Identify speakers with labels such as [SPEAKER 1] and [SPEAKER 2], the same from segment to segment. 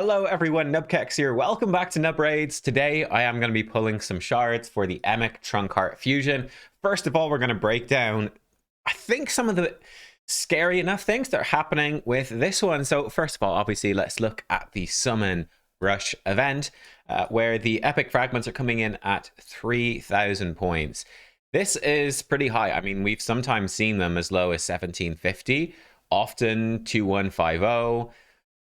[SPEAKER 1] Hello everyone, nubkeks here. Welcome back to Nub Raids. Today I am going to be pulling some shards for the Emic Trunkheart fusion. First of all, we're going to break down, I think, some of the scary enough things that are happening with this one. So first of all, obviously, let's look at the Summon Rush event, where the epic fragments are coming in at 3,000 points. This is pretty high. I mean, we've sometimes seen them as low as 1750, often 2150.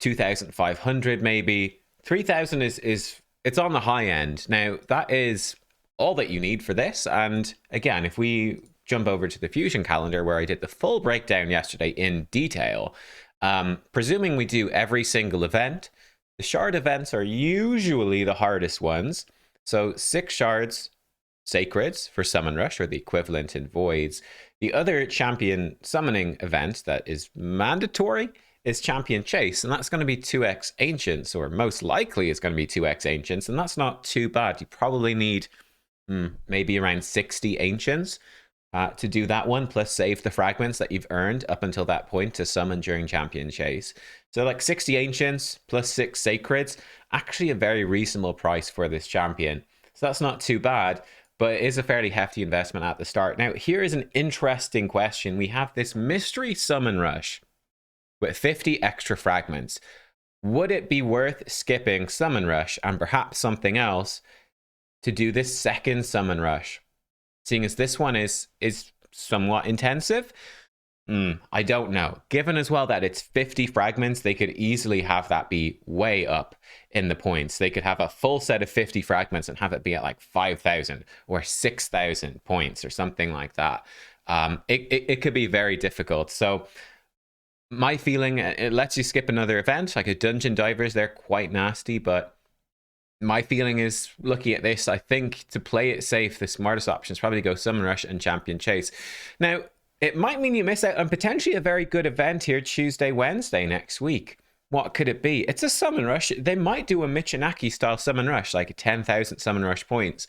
[SPEAKER 1] 2,500 maybe. 3,000 is it's on the high end. Now that is all that you need for this. And again, if we jump over to the fusion calendar where I did the full breakdown yesterday in detail, presuming we do every single event, the shard events are usually the hardest ones. So 6 shards sacreds for summon rush, or the equivalent in voids. The other champion summoning event that is mandatory is champion chase, and that's going to be 2x ancients, or most likely it's going to be 2x ancients, and that's not too bad. You probably need maybe around 60 ancients to do that one, plus save the fragments that you've earned up until that point to summon during champion chase. So like 60 ancients plus 6 sacreds, actually a very reasonable price for this champion. So that's not too bad, but it is a fairly hefty investment at the start. Now here is an interesting question. We have this mystery summon rush with 50 extra fragments. Would it be worth skipping summon rush and perhaps something else to do this second summon rush, seeing as this one is somewhat intensive? I don't know. Given as well that it's 50 fragments, they could easily have that be way up in the points. They could have a full set of 50 fragments and have it be at like 5,000 or 6,000 points or something like that. It could be very difficult. So my feeling, it lets you skip another event, like a dungeon divers. They're quite nasty, but my feeling is, looking at this, I think to play it safe, the smartest option is probably to go summon rush and champion chase. Now, it might mean you miss out on potentially a very good event here Tuesday, Wednesday next week. What could it be? It's a summon rush. They might do a Michinaki style summon rush, like a 10,000 summon rush points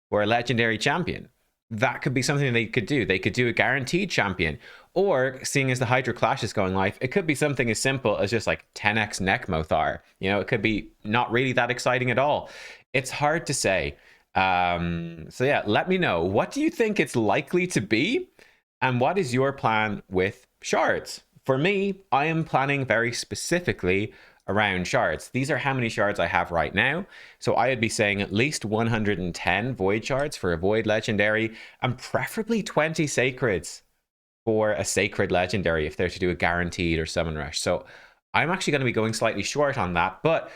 [SPEAKER 1] for a legendary champion. That could be something they could do. They could do a guaranteed champion. Or, seeing as the Hydra Clash is going live, it could be something as simple as just like 10x Nekmothar. You know, it could be not really that exciting at all. It's hard to say. So yeah, let me know. What do you think it's likely to be? And what is your plan with shards? For me, I am planning very specifically around shards. These are how many shards I have right now. So I would be saying at least 110 void shards for a void legendary, and preferably 20 sacreds for a sacred legendary if they're to do a guaranteed or summon rush. So I'm actually going to be going slightly short on that, but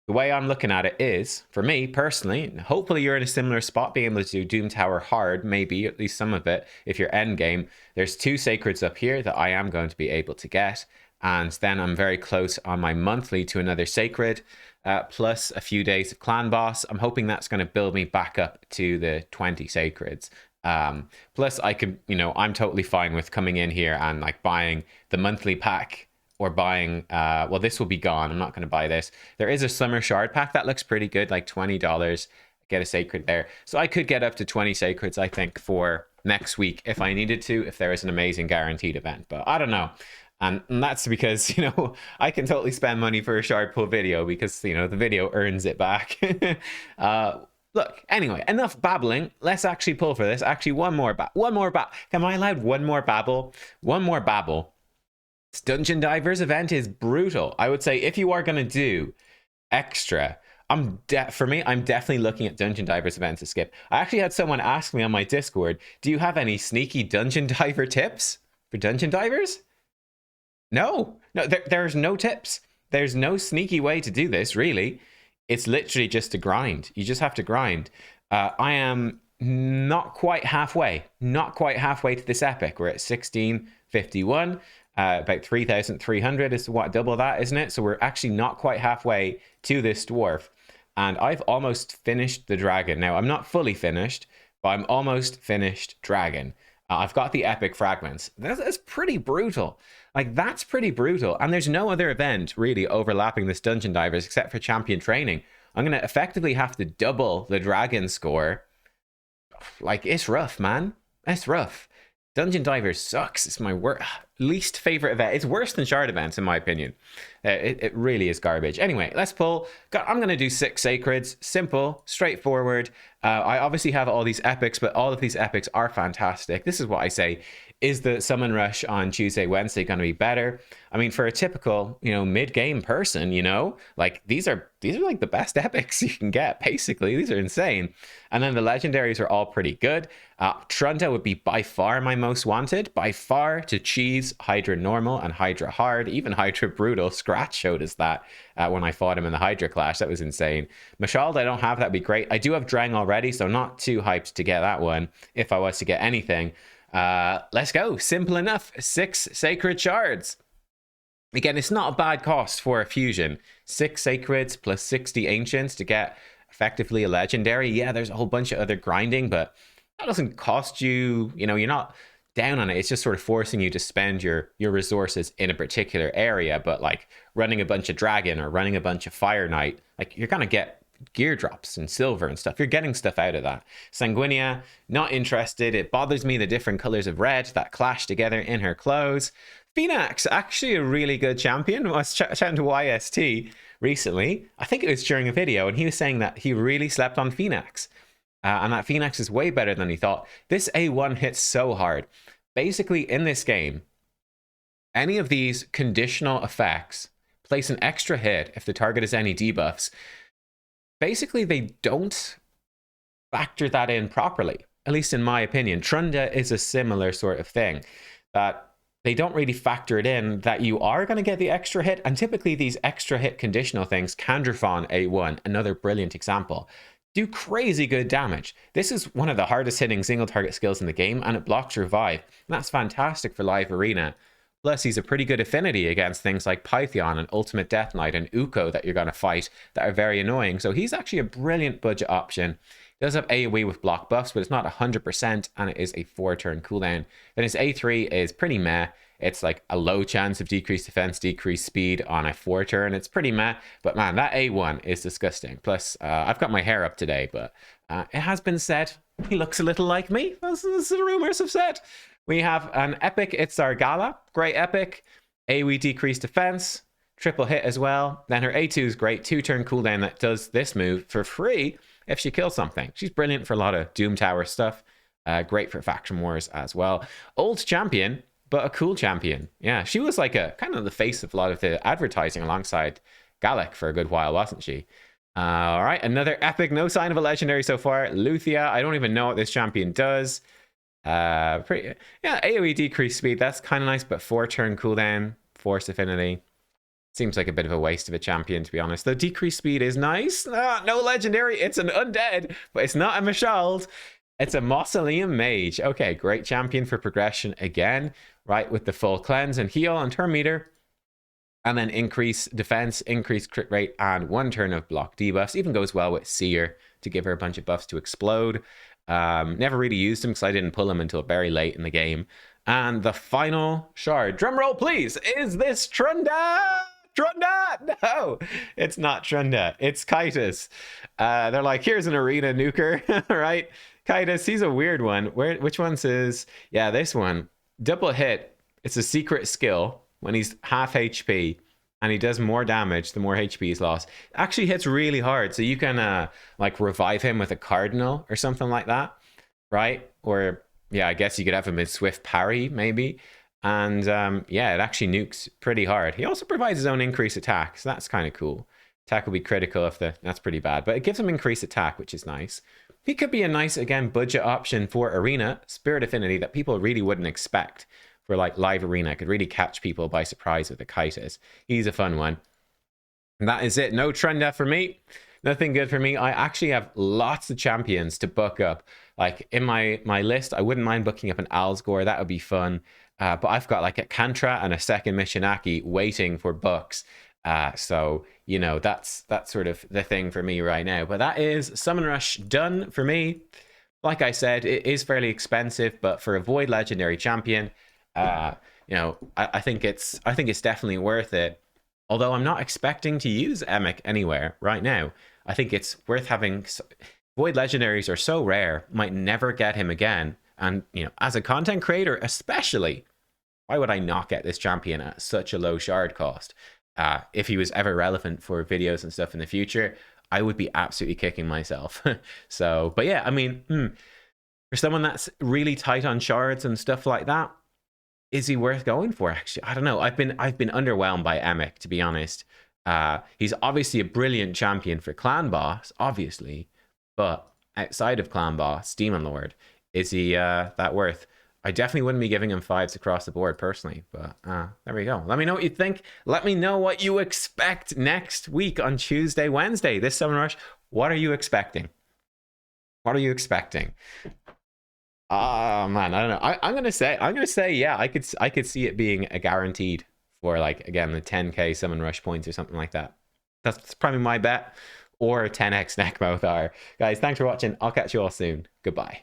[SPEAKER 1] the way I'm looking at it is, for me personally, hopefully you're in a similar spot, being able to do Doom Tower hard, maybe at least some of it if you're end game. There's 2 sacreds up here that I am going to be able to get, and then I'm very close on my monthly to another sacred, plus a few days of clan boss. I'm hoping that's going to build me back up to the 20 sacreds. Plus I could, I'm totally fine with coming in here and like buying the monthly pack, or buying, well, this will be gone. I'm not going to buy this. There is a summer shard pack that looks pretty good, like $20. Get a sacred there. So I could get up to 20 sacreds, I think, for next week if I needed to, if there is an amazing guaranteed event. But I don't know. And that's because, I can totally spend money for a shard pull video because, the video earns it back. Look, anyway, enough babbling. Let's actually pull for this. Actually, one more. Am I allowed one more babble? One more babble. This Dungeon Divers event is brutal. I would say if you are going to do extra, for me, I'm definitely looking at Dungeon Divers events to skip. I actually had someone ask me on my Discord, do you have any sneaky Dungeon Diver tips for Dungeon Divers? No, there's no tips. There's no sneaky way to do this, really. It's literally just a grind. You just have to grind. I am not quite halfway to this epic. We're at 1651. About 3,300 is what, double that, isn't it? So we're actually not quite halfway to this dwarf. And I've almost finished the dragon. Now, I'm not fully finished, but I'm almost finished dragon. I've got the epic fragments. That's pretty brutal. Like, that's pretty brutal. And there's no other event really overlapping this Dungeon Divers except for champion training. I'm going to effectively have to double the dragon score. Like, it's rough, man. It's rough. Dungeon Divers sucks. It's my word. least favorite event. It's worse than shard events, in my opinion. It really is garbage. Anyway, let's pull. I'm going to do 6 sacreds. Simple, straightforward. I obviously have all these epics, but all of these epics are fantastic. This is what I say. Is the summon rush on Tuesday, Wednesday going to be better? I mean, for a typical, mid-game person, like these are like the best epics you can get, basically. These are insane. And then the legendaries are all pretty good. Trunda would be by far my most wanted. By far to cheese Hydra Normal and Hydra Hard. Even Hydra Brutal. Scratch showed us that when I fought him in the Hydra Clash. That was insane. Mashald, I don't have. That'd be great. I do have Drang already, so not too hyped to get that one if I was to get anything. Let's go. Simple enough. 6 sacred shards. Again, it's not a bad cost for a fusion. 6 sacreds plus 60 ancients to get effectively a legendary. Yeah, there's a whole bunch of other grinding, but that doesn't cost you, you're not down on it. It's just sort of forcing you to spend your resources in a particular area. But like running a bunch of dragon or running a bunch of fire knight, like you're gonna get gear drops and silver and stuff. You're getting stuff out of that. Sanguinia, not interested. It bothers me the different colors of red that clash together in her clothes. Phoenix, actually a really good champion. I was chatting to YST recently. I think it was during a video, and he was saying that he really slept on Phoenix. And that Phoenix is way better than he thought. This A1 hits so hard. Basically, in this game, any of these conditional effects place an extra hit if the target has any debuffs. Basically, they don't factor that in properly, at least in my opinion. Trunda is a similar sort of thing, that they don't really factor it in that you are going to get the extra hit. And typically these extra hit conditional things, Kandrafon A1, another brilliant example, do crazy good damage. This is one of the hardest hitting single target skills in the game, and it blocks revive. And that's fantastic for live arena. Plus, he's a pretty good affinity against things like Python and Ultimate Death Knight and Uko that you're going to fight that are very annoying. So he's actually a brilliant budget option. He does have AoE with block buffs, but it's not 100%, and it is a 4-turn cooldown. Then his A3 is pretty meh. It's like a low chance of decreased defense, decreased speed on a 4-turn. It's pretty meh, but man, that A1 is disgusting. Plus, I've got my hair up today, but it has been said he looks a little like me. That's the rumors have said. We have an epic, it's our Gala. Great epic. AoE decreased defense. Triple hit as well. Then her A2 is great. 2-turn cooldown that does this move for free if she kills something. She's brilliant for a lot of Doom Tower stuff. Great for faction wars as well. Old champion, but a cool champion. Yeah, she was like a kind of the face of a lot of the advertising alongside Gallic for a good while, wasn't she? All right, another epic. No sign of a legendary so far. Luthia. I don't even know what this champion does. Yeah, AoE decreased speed, that's kind of nice, but 4-turn cooldown, force affinity. Seems like a bit of a waste of a champion, to be honest. The decreased speed is nice. No legendary. It's an undead, but it's not a Mashald. It's a Mausoleum Mage. Okay, great champion for progression again, right? With the full cleanse and heal and turn meter. And then increase defense, increase crit rate, and 1 turn of block debuffs. Even goes well with Seer to give her a bunch of buffs to explode. Never really used him because I didn't pull him until very late in the game. And the final shard, drum roll please, is this Trunda? Trunda! No, it's not Trunda. It's Kitus. They're like, here's an arena nuker, right? Kitus, he's a weird one. Which one's his? Yeah, this one. Double hit. It's a secret skill when he's half HP. And he does more damage the more HP he's lost. Actually hits really hard. So you can like revive him with a Cardinal or something like that, right? Or yeah, I guess you could have him in Swift Parry maybe. And yeah, it actually nukes pretty hard. He also provides his own increased attack. So that's kind of cool. Attack will be critical if that's pretty bad. But it gives him increased attack, which is nice. He could be a nice, again, budget option for Arena. Spirit Affinity that people really wouldn't expect. For like live arena, could really catch people by surprise with the Kitus. He's a fun one. And that is it. No Trunda for me. Nothing good for me. I actually have lots of champions to book up. Like in my list, I wouldn't mind booking up an Alsgore. That would be fun. But I've got like a Kantra and a second Mishinaki waiting for books. So, that's sort of the thing for me right now. But that is Summon Rush done for me. Like I said, it is fairly expensive, but for a Void Legendary champion, I think it's definitely worth it. Although I'm not expecting to use Emic anywhere right now. I think it's worth having. Void legendaries are so rare, might never get him again. And as a content creator especially, why would I not get this champion at such a low shard cost? If he was ever relevant for videos and stuff in the future, I would be absolutely kicking myself. So, but yeah, I mean, for someone that's really tight on shards and stuff like that, is he worth going for? Actually, I don't know. I've been underwhelmed by Emic, to be honest. He's obviously a brilliant champion for clan boss, obviously, but outside of clan boss, demon lord, is he that worth? I definitely wouldn't be giving him 5s across the board personally, but there we go. Let me know what you think. Let me know what you expect next week on Tuesday, Wednesday, this Summon Rush. What are you expecting? What are you expecting? Oh man, I don't know. I'm gonna say, yeah, I could see it being a guaranteed for, like, again, the 10k Summon Rush points or something like that. That's probably my bet. Or 10x neck both are. Guys, thanks for watching. I'll catch you all soon. Goodbye.